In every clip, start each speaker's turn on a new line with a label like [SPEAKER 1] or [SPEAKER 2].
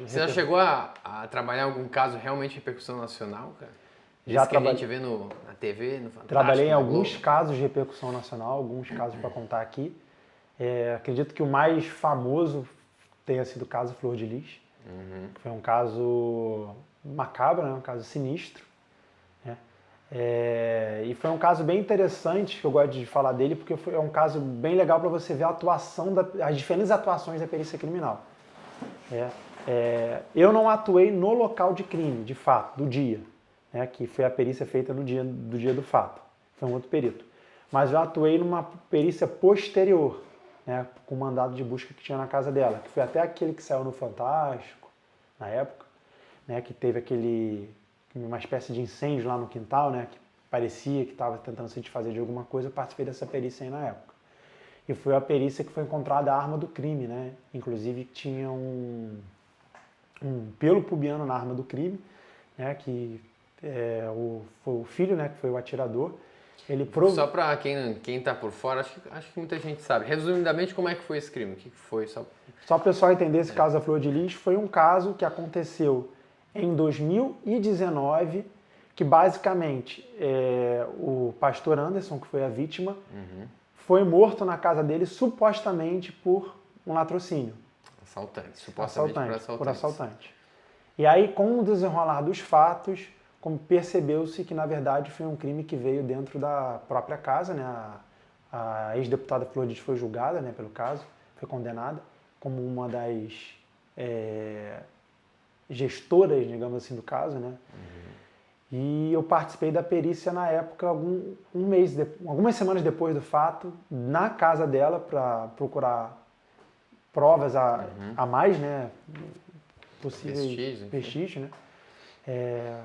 [SPEAKER 1] Você já chegou a trabalhar em algum caso realmente de repercussão nacional, cara?
[SPEAKER 2] Já
[SPEAKER 1] que a gente vê na TV, no Fantástico,
[SPEAKER 2] trabalhei em
[SPEAKER 1] na
[SPEAKER 2] alguns
[SPEAKER 1] Globo.
[SPEAKER 2] casos de repercussão nacional, alguns casos para contar aqui. Acredito que o mais famoso tenha sido o caso Flor de Lis. Que foi um caso macabro, né? Um caso sinistro. Né? E foi um caso bem interessante, que eu gosto de falar dele, porque é um caso bem legal para você ver a atuação, as diferentes atuações da perícia criminal. Eu não atuei no local de crime, de fato, do dia, né? Que foi a perícia feita no dia do fato. Foi um outro perito. Mas eu atuei numa perícia posterior, né? Com o mandado de busca que tinha na casa dela, que foi até aquele que saiu no Fantástico, na época, né? Que teve uma espécie de incêndio lá no quintal, né? Que parecia que estava tentando se desfazer de alguma coisa. Eu participei dessa perícia aí na época. E foi a perícia que foi encontrada a arma do crime, né? Inclusive tinha um pelo pubiano na arma do crime, né? Que foi o filho, né? Que foi o atirador.
[SPEAKER 1] Só para quem tá por fora, acho que muita gente sabe. Resumidamente, como é que foi esse crime? O que foi? Só
[SPEAKER 2] o pessoal entender esse caso da Flor de Lis, foi um caso que aconteceu em 2019, que basicamente o pastor Anderson, que foi a vítima, foi morto na casa dele supostamente por um latrocínio.
[SPEAKER 1] Assaltante, supostamente
[SPEAKER 2] por assaltante. E aí, com o desenrolar dos fatos, percebeu-se que, na verdade, foi um crime que veio dentro da própria casa, né? A ex-deputada Flor de Lis foi julgada, né, pelo caso, foi condenada como uma das gestoras, digamos assim, do caso, né? E eu participei da perícia na época, algumas semanas depois do fato, na casa dela, para procurar provas a mais, né? Possíveis vestígios, né?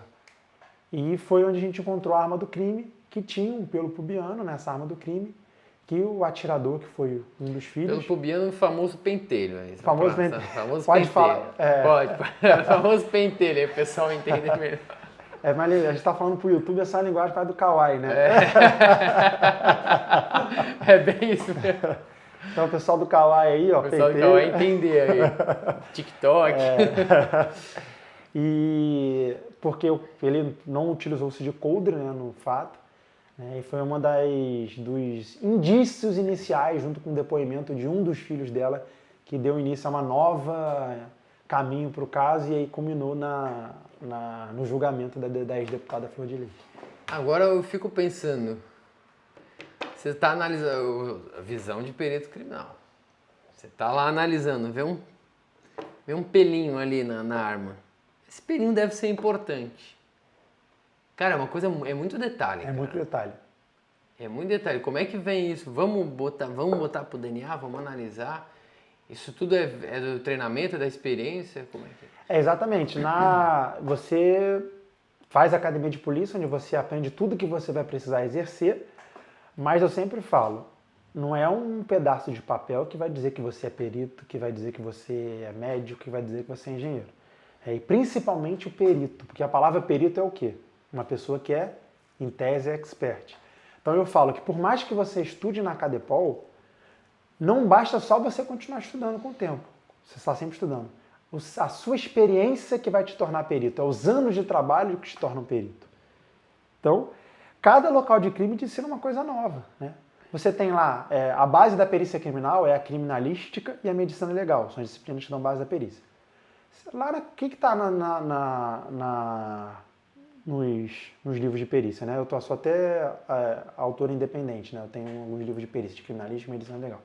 [SPEAKER 2] E foi onde a gente encontrou a arma do crime, que tinha um pelo pubiano nessa arma do crime, que o atirador, que foi um dos filhos...
[SPEAKER 1] Pelo pubiano, o famoso pentelho.
[SPEAKER 2] Famoso pentelho.
[SPEAKER 1] Pode falar. Pode. Famoso pentelho, aí o pessoal entende mesmo.
[SPEAKER 2] Mas a gente está falando pro YouTube, essa linguagem faz do kawaii, né?
[SPEAKER 1] É bem isso mesmo.
[SPEAKER 2] Então o pessoal do kawaii aí, ó,
[SPEAKER 1] o pessoal do kawaii entender aí. TikTok.
[SPEAKER 2] E porque ele não utilizou-se de coldre, né, no fato, né, e foi uma dos indícios iniciais, junto com o depoimento de um dos filhos dela, que deu início a uma nova caminho para o caso e aí culminou no julgamento da ex-deputada Flor de Lis.
[SPEAKER 1] Agora eu fico pensando, você está analisando a visão de perito criminal, você está lá analisando, vê um pelinho ali na arma. Esse pelinho deve ser importante. Cara, é uma coisa, é muito detalhe.
[SPEAKER 2] É muito detalhe.
[SPEAKER 1] É muito detalhe. Como é que vem isso? Vamos botar pro DNA, vamos analisar. Isso tudo é do treinamento, é da experiência? Como é que é?
[SPEAKER 2] Exatamente. Você faz academia de polícia, onde você aprende tudo que você vai precisar exercer, mas eu sempre falo, não é um pedaço de papel que vai dizer que você é perito, que vai dizer que você é médico, que vai dizer que você é engenheiro. E principalmente o perito, porque a palavra perito é o quê? Uma pessoa que é, em tese, expert. Então eu falo que por mais que você estude na Cadepol, não basta só você continuar estudando com o tempo. Você está sempre estudando. A sua experiência que vai te tornar perito, é os anos de trabalho que te tornam perito. Então, cada local de crime te ensina uma coisa nova, né? Você tem lá, a base da perícia criminal é a criminalística e a medicina legal, são as disciplinas que dão base da perícia. Lá, o que está nos livros de perícia, né? Eu sou até autor independente, né? Eu tenho alguns livros de perícia, de criminalística e medicina legal.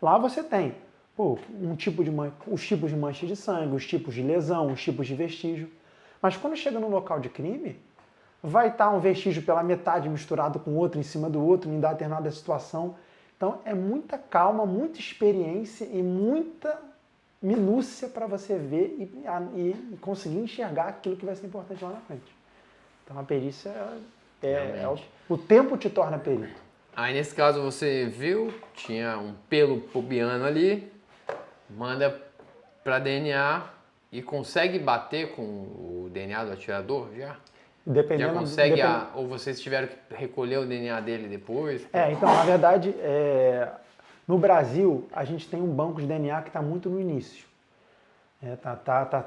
[SPEAKER 2] Lá você tem os tipos de manchas de sangue, os tipos de lesão, os tipos de vestígio. Mas quando chega no local de crime, vai estar um vestígio pela metade misturado com outro em cima do outro em determinada situação. Então é muita calma, muita experiência e muita minúcia para você ver e conseguir enxergar aquilo que vai ser importante lá na frente. Então a perícia o tempo te torna perito.
[SPEAKER 1] Aí nesse caso você viu, tinha um pelo pubiano ali, manda para DNA e consegue bater com o DNA do atirador já? Já consegue, ou vocês tiveram que recolher o DNA dele depois?
[SPEAKER 2] Então, na verdade, no Brasil, a gente tem um banco de DNA que está muito no início.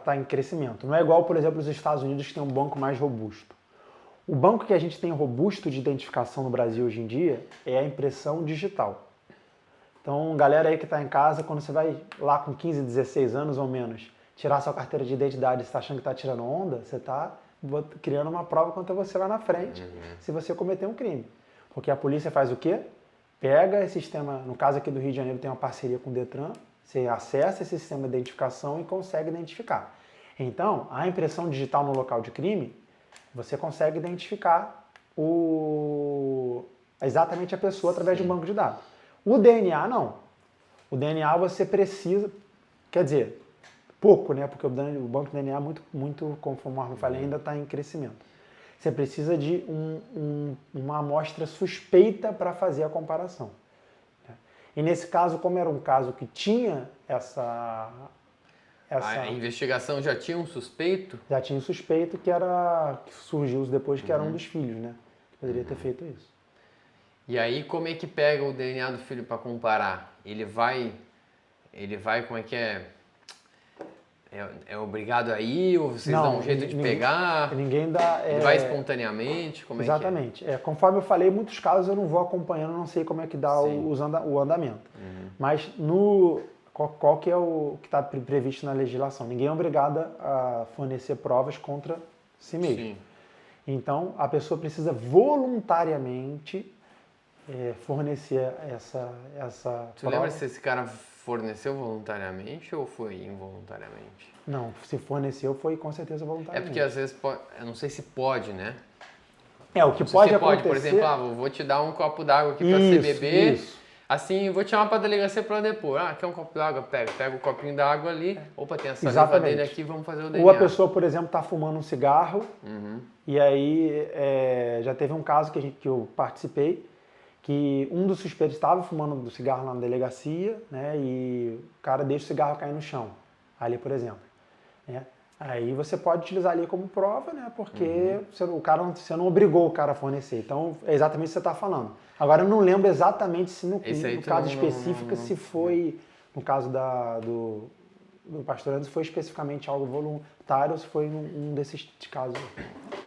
[SPEAKER 2] Tá em crescimento. Não é igual, por exemplo, os Estados Unidos, que tem um banco mais robusto. O banco que a gente tem robusto de identificação no Brasil hoje em dia é a impressão digital. Então, galera aí que está em casa, quando você vai lá com 15, 16 anos ou menos, tirar sua carteira de identidade e você está achando que está tirando onda, você está criando uma prova contra você lá na frente, se você cometer um crime. Porque a polícia faz o quê? Pega esse sistema, no caso aqui do Rio de Janeiro tem uma parceria com o Detran, você acessa esse sistema de identificação e consegue identificar. Então, a impressão digital no local de crime, você consegue identificar exatamente a pessoa através de um banco de dados. O DNA, não. O DNA você precisa, quer dizer, pouco, né? Porque o banco de DNA, muito conforme eu falei, ainda está em crescimento. Você precisa de uma amostra suspeita para fazer a comparação. E nesse caso, como era um caso que tinha
[SPEAKER 1] A investigação já tinha um suspeito?
[SPEAKER 2] Já tinha um suspeito que surgiu depois que era um dos filhos, né? Que poderia ter feito isso.
[SPEAKER 1] E aí, como é que pega o DNA do filho para comparar? Ele vai, como é que é? É obrigado a ir ou vocês dão um jeito de pegar?
[SPEAKER 2] Ninguém dá.
[SPEAKER 1] Ele vai espontaneamente? Como
[SPEAKER 2] exatamente. Conforme eu falei, em muitos casos eu não vou acompanhando, não sei como é que dá o andamento. Mas qual que é o que está previsto na legislação? Ninguém é obrigado a fornecer provas contra si mesmo. Sim. Então, a pessoa precisa voluntariamente fornecer essa prova.
[SPEAKER 1] Lembra se esse cara forneceu voluntariamente ou foi involuntariamente?
[SPEAKER 2] Não, se forneceu foi com certeza voluntariamente.
[SPEAKER 1] É porque às vezes, eu não sei se pode, né?
[SPEAKER 2] O que pode acontecer...
[SPEAKER 1] Por exemplo, vou te dar um copo d'água aqui para você beber. Isso. Assim, vou te chamar para a delegacia para depor. Quer um copo d'água? Pega o copinho d'água ali. Opa, tem a saliva dele aqui, vamos fazer o DNA.
[SPEAKER 2] Ou a pessoa, por exemplo, está fumando um cigarro e aí já teve um caso que eu participei que um dos suspeitos estava fumando do cigarro lá na delegacia, né, e o cara deixa o cigarro cair no chão, ali, por exemplo. Né? Aí você pode utilizar ali como prova, né, porque você não obrigou o cara a fornecer. Então, é exatamente o que você está falando. Agora, eu não lembro exatamente se no caso específico, se foi, no caso do pastor Anderson, se foi especificamente algo voluntário ou se foi um desses casos.